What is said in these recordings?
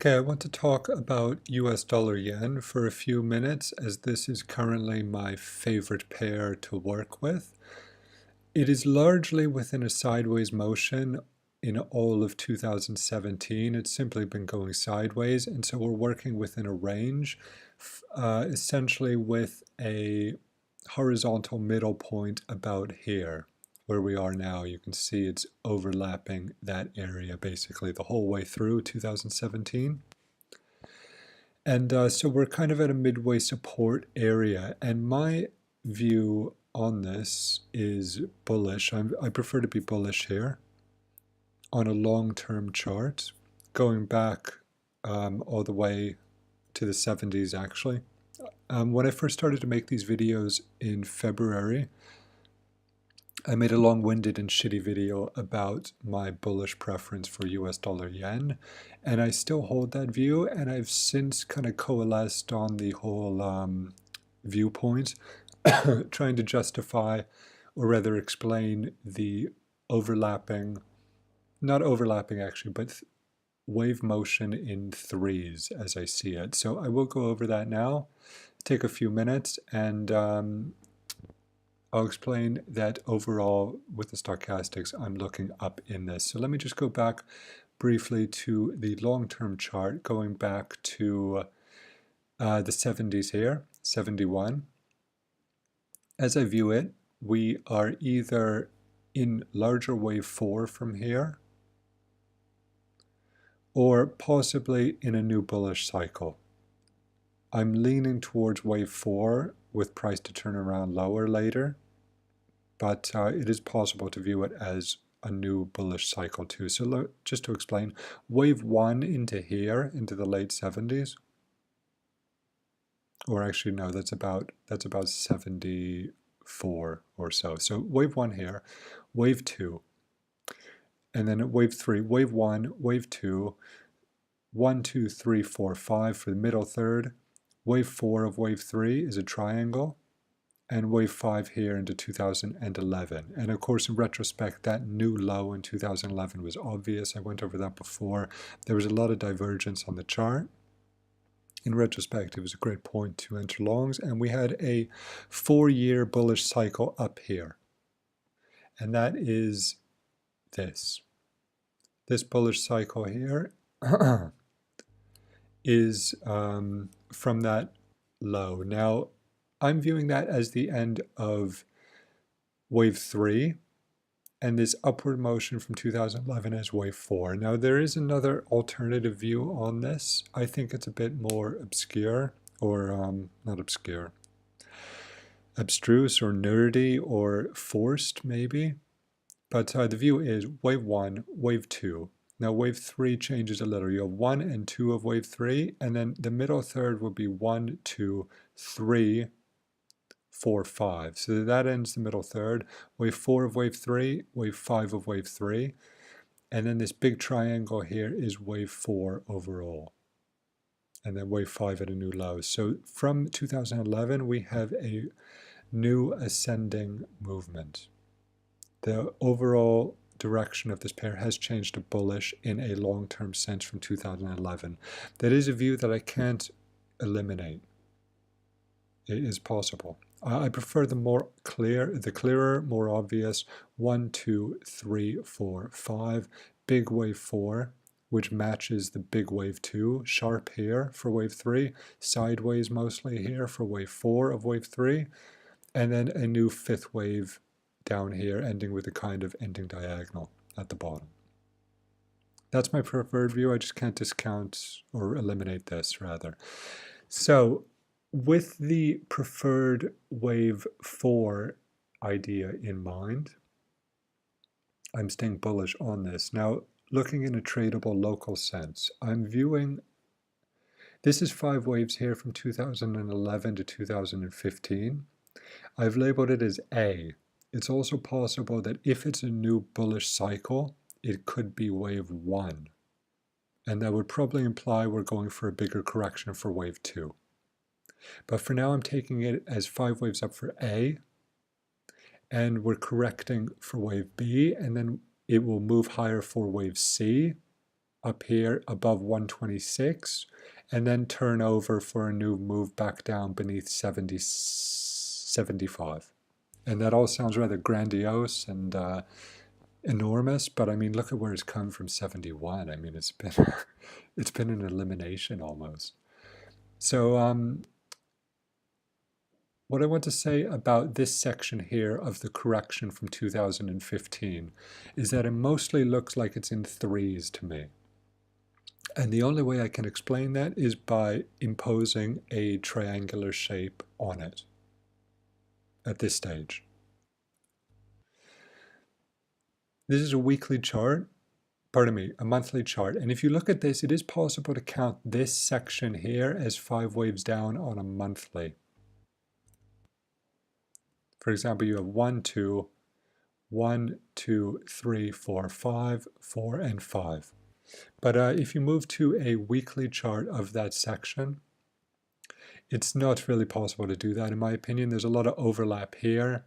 Okay, I want to talk about US dollar yen for a few minutes as this is currently my favorite pair to work with. It is largely within a sideways motion in all of 2017. It's simply been going sideways, and so we're working within a range, essentially with a horizontal middle point about here. Where we are now, you can see it's overlapping that area basically the whole way through 2017. And so we're kind of at a midway support area, and my view on this is bullish. I prefer to be bullish here on a long-term chart, going back all the way to the 70s actually. When I first started to make these videos in February, I made a long-winded and shitty video about my bullish preference for US dollar yen, and I still hold that view, and I've since kind of coalesced on the whole viewpoint, trying to justify, or rather explain the overlapping, not overlapping actually, but wave motion in threes as I see it. So I will go over that now, take a few minutes, and I'll explain that overall with the stochastics, I'm looking up in this. So let me just go back briefly to the long-term chart, going back to the 70s here, 71. As I view it, we are either in larger wave 4 from here, or possibly in a new bullish cycle. I'm leaning towards wave 4 with price to turn around lower later, but it is possible to view it as a new bullish cycle too. So just to explain, wave 1 into here, into the late 70s, or actually no, that's about 74 or so. So wave 1 here, wave 2, and then wave 3, wave 1, wave 2, 1, 2, 3, 4, 5 for the middle third. Wave 4 of wave 3 is a triangle, and wave 5 here into 2011. And of course, in retrospect, that new low in 2011 was obvious. I went over that before. There was a lot of divergence on the chart. In retrospect, it was a great point to enter longs, and we had a 4-year bullish cycle up here. And that is this. This bullish cycle here is from that low. Now, I'm viewing that as the end of wave 3, and this upward motion from 2011 as wave 4. Now, there is another alternative view on this. I think it's a bit more obscure, or not obscure, abstruse or nerdy or forced maybe. But the view is wave 1, wave 2. Now wave 3 changes a little. You have 1 and 2 of wave 3, and then the middle third will be 1, 2, 3, 4, 5. So that ends the middle third. Wave 4 of wave 3, wave 5 of wave 3. And then this big triangle here is wave 4 overall. And then wave 5 at a new low. So from 2011, we have a new ascending movement. The overall direction of this pair has changed to bullish in a long-term sense from 2011. That is a view that I can't eliminate. It is possible. I prefer the clearer, more obvious 1, 2, 3, 4, 5, big wave 4, which matches the big wave 2, sharp here for wave 3, sideways mostly here for wave 4 of wave 3, and then a new 5th wave down here, ending with a kind of ending diagonal at the bottom. That's my preferred view. I just can't discount or eliminate this, rather. So with the preferred wave 4 idea in mind, I'm staying bullish on this. Now, looking in a tradable local sense, I'm viewing, this is 5 waves here from 2011 to 2015. I've labeled it as A. It's also possible that if it's a new bullish cycle, it could be wave 1. And that would probably imply we're going for a bigger correction for wave 2. But for now, I'm taking it as 5 waves up for A, and we're correcting for wave B, and then it will move higher for wave C, up here above 126 and then turn over for a new move back down beneath 75. And that all sounds rather grandiose and enormous, but I mean, look at where it's come from 71. I mean, it's been it's been an elimination almost. So what I want to say about this section here of the correction from 2015 is that it mostly looks like it's in threes to me. And the only way I can explain that is by imposing a triangular shape on it at this stage. This is a weekly chart, pardon me, a monthly chart. And if you look at this, it is possible to count this section here as 5 waves down on a monthly. For example, you have 1, 2, 1, 2, 3, 4, 5, 4, and 5. But if you move to a weekly chart of that section, it's not really possible to do that, in my opinion. There's a lot of overlap here,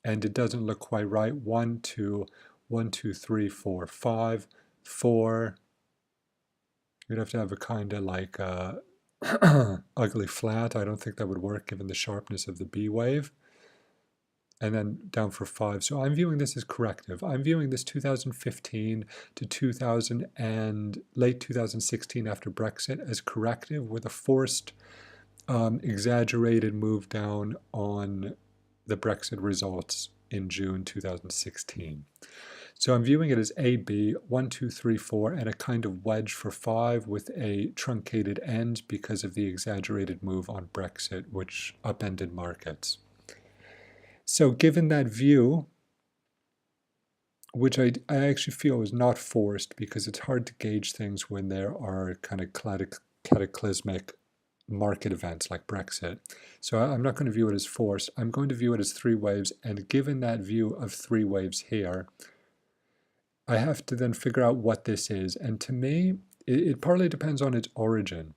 and it doesn't look quite right. 1, 2, 1, 2, 3, 4, 5, 4. You'd have to have a kind of like ugly flat. I don't think that would work given the sharpness of the B wave. And then down for 5. So I'm viewing this as corrective. I'm viewing this 2015 to 2000 and late 2016 after Brexit as corrective with a forced, exaggerated move down on the Brexit results in June 2016. So I'm viewing it as A, B, 1, 2, 3, 4, and a kind of wedge for 5 with a truncated end because of the exaggerated move on Brexit, which upended markets. So given that view, which I actually feel is not forced because it's hard to gauge things when there are kind of cataclysmic market events like Brexit. So I'm not going to view it as forced. I'm going to view it as 3 waves. And given that view of 3 waves here, I have to then figure out what this is. And to me, it partly depends on its origin.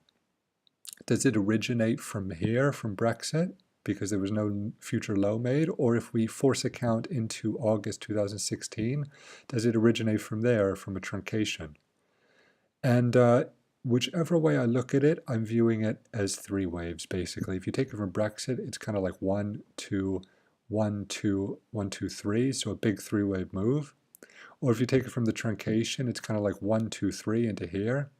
Does it originate from here, from Brexit? Because there was no future low made, or if we force a count into August 2016, does it originate from there, from a truncation? And whichever way I look at it, I'm viewing it as 3 waves, basically. If you take it from Brexit, it's kind of like 1, 2, 1, 2, 1, 2, 3, so a big 3-wave move. Or if you take it from the truncation, it's kind of like 1, 2, 3 into here,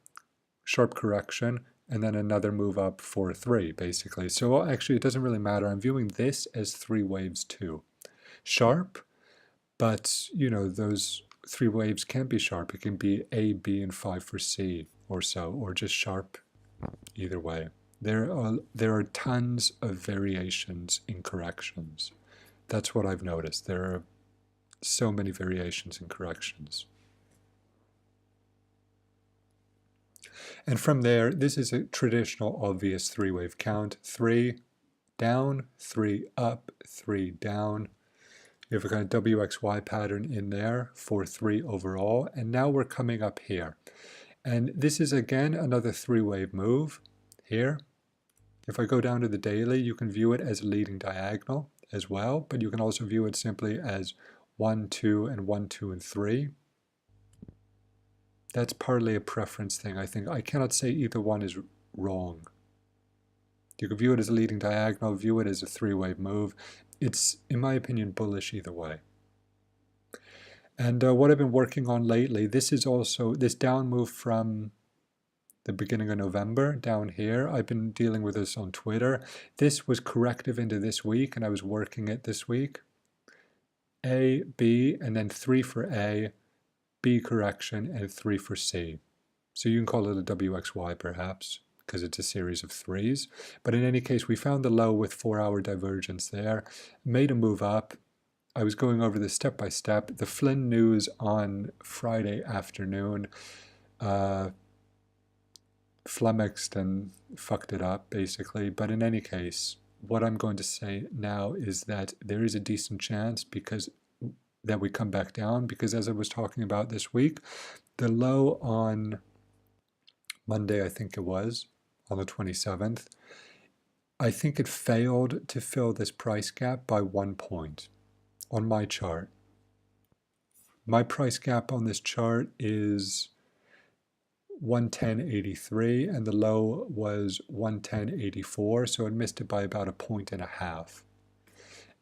sharp correction, and then another move up for 3, basically. So actually, it doesn't really matter. I'm viewing this as 3 waves too. Sharp, but you know, those 3 waves can be sharp. It can be A, B, and 5 for C or so, or just sharp either way. There are tons of variations in corrections. That's what I've noticed. There are so many variations in corrections. And from there, this is a traditional obvious 3-wave count. 3 down, 3 up, 3 down. You have a kind of WXY pattern in there for 3 overall. And now we're coming up here. And this is again another 3-wave move here. If I go down to the daily, you can view it as a leading diagonal as well, but you can also view it simply as 1, 2, and 1, 2, and 3. That's partly a preference thing, I think. I cannot say either one is wrong. You can view it as a leading diagonal, view it as a 3-wave move. It's, in my opinion, bullish either way. And what I've been working on lately, this is also, this down move from the beginning of November down here. I've been dealing with this on Twitter. This was corrective into this week, and I was working it this week. A, B, and then 3 for A, B correction, and 3 for C. So you can call it a WXY perhaps, because it's a series of 3s. But in any case, we found the low with 4-hour divergence there, made a move up. I was going over this step by step. The Flynn news on Friday afternoon flummoxed and fucked it up, basically. But in any case, what I'm going to say now is that there is a decent chance that we come back down, because as I was talking about this week, the low on Monday, I think it was, on the 27th, I think it failed to fill this price gap by 1 point on my chart. My price gap on this chart is 110.83 and the low was 110.84, so it missed it by about 1.5 points.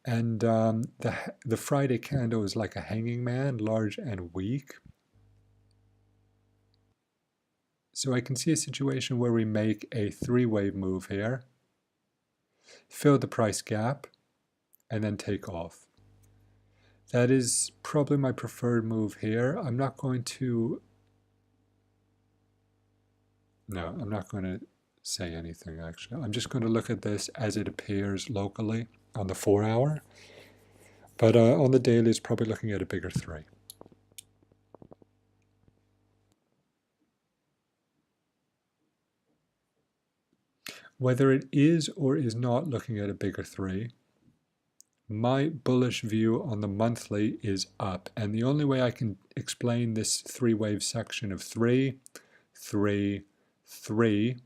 And the Friday candle is like a hanging man, large and weak. So I can see a situation where we make a three-wave move here, fill the price gap, and then take off. That is probably my preferred move here. I'm not going to say anything actually. I'm just going to look at this as it appears locally on the 4-hour. But on the daily, it's probably looking at a bigger 3. Whether it is or is not looking at a bigger 3, my bullish view on the monthly is up. And the only way I can explain this three-wave section of 3, 3, 3,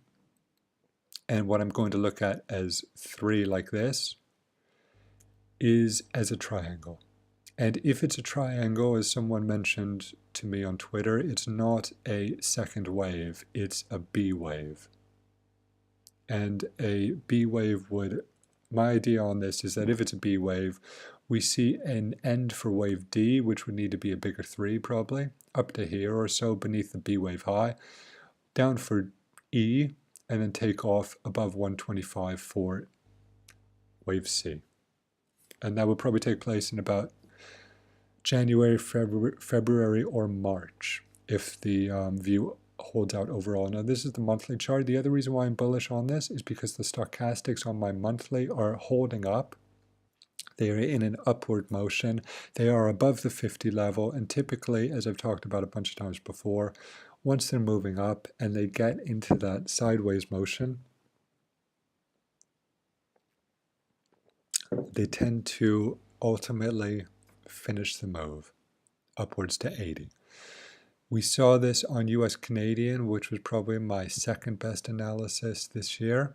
and what I'm going to look at as 3 like this, is as a triangle. And if it's a triangle, as someone mentioned to me on Twitter, it's not a second wave, it's a B wave. And a B wave would, my idea on this is that if it's a B wave, we see an end for wave D, which would need to be a bigger 3 probably, up to here or so beneath the B wave high, down for E, and then take off above 125 for wave C. And that would probably take place in about January, February, or March if the view holds out overall. Now this is the monthly chart. The other reason why I'm bullish on this is because the stochastics on my monthly are holding up. They are in an upward motion. They are above the 50 level, and typically, as I've talked about a bunch of times before, once they're moving up and they get into that sideways motion, they tend to ultimately finish the move upwards to 80. We saw this on US Canadian, which was probably my second best analysis this year.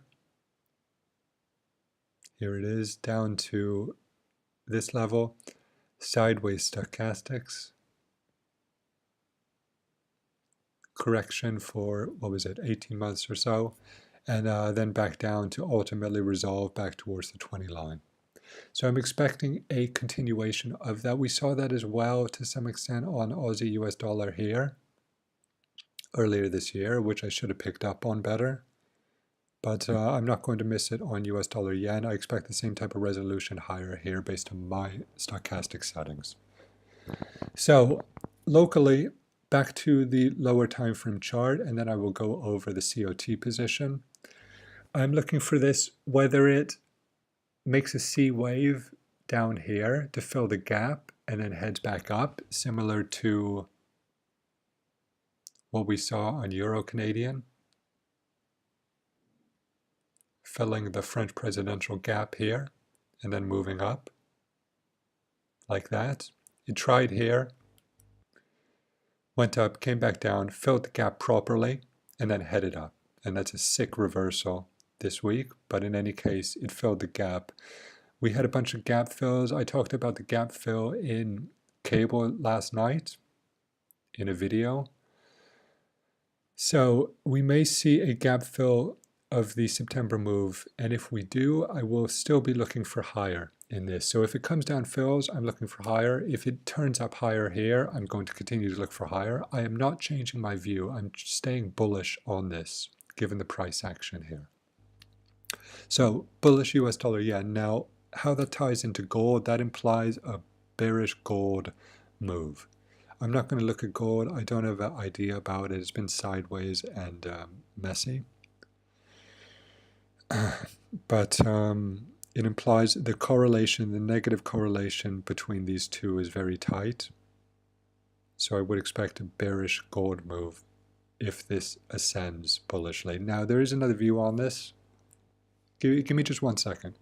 Here it is, down to this level, sideways stochastics, correction for, 18 months or so, and then back down to ultimately resolve back towards the 20 line. So I'm expecting a continuation of that. We saw that as well to some extent on Aussie US dollar here earlier this year, which I should have picked up on better. But I'm not going to miss it on US dollar yen. I expect the same type of resolution higher here based on my stochastic settings. So locally, back to the lower time frame chart, and then I will go over the COT position. I'm looking for this, whether it makes a C wave down here to fill the gap and then heads back up, similar to what we saw on Euro Canadian, filling the French presidential gap here and then moving up like that. It tried here, went up, came back down, filled the gap properly, and then headed up. And that's a sick reversal this week, but in any case, it filled the gap. We had a bunch of gap fills. I talked about the gap fill in cable last night in a video. So we may see a gap fill of the September move, and if we do, I will still be looking for higher in this. So if it comes down fills, I'm looking for higher. If it turns up higher here, I'm going to continue to look for higher. I am not changing my view. I'm staying bullish on this, given the price action here. So bullish US dollar yen. Now, how that ties into gold, that implies a bearish gold move. I'm not going to look at gold. I don't have an idea about it. It's been sideways and messy. But it implies the correlation, the negative correlation between these two is very tight. So I would expect a bearish gold move if this ascends bullishly. Now, there is another view on this. Give me just 1 second.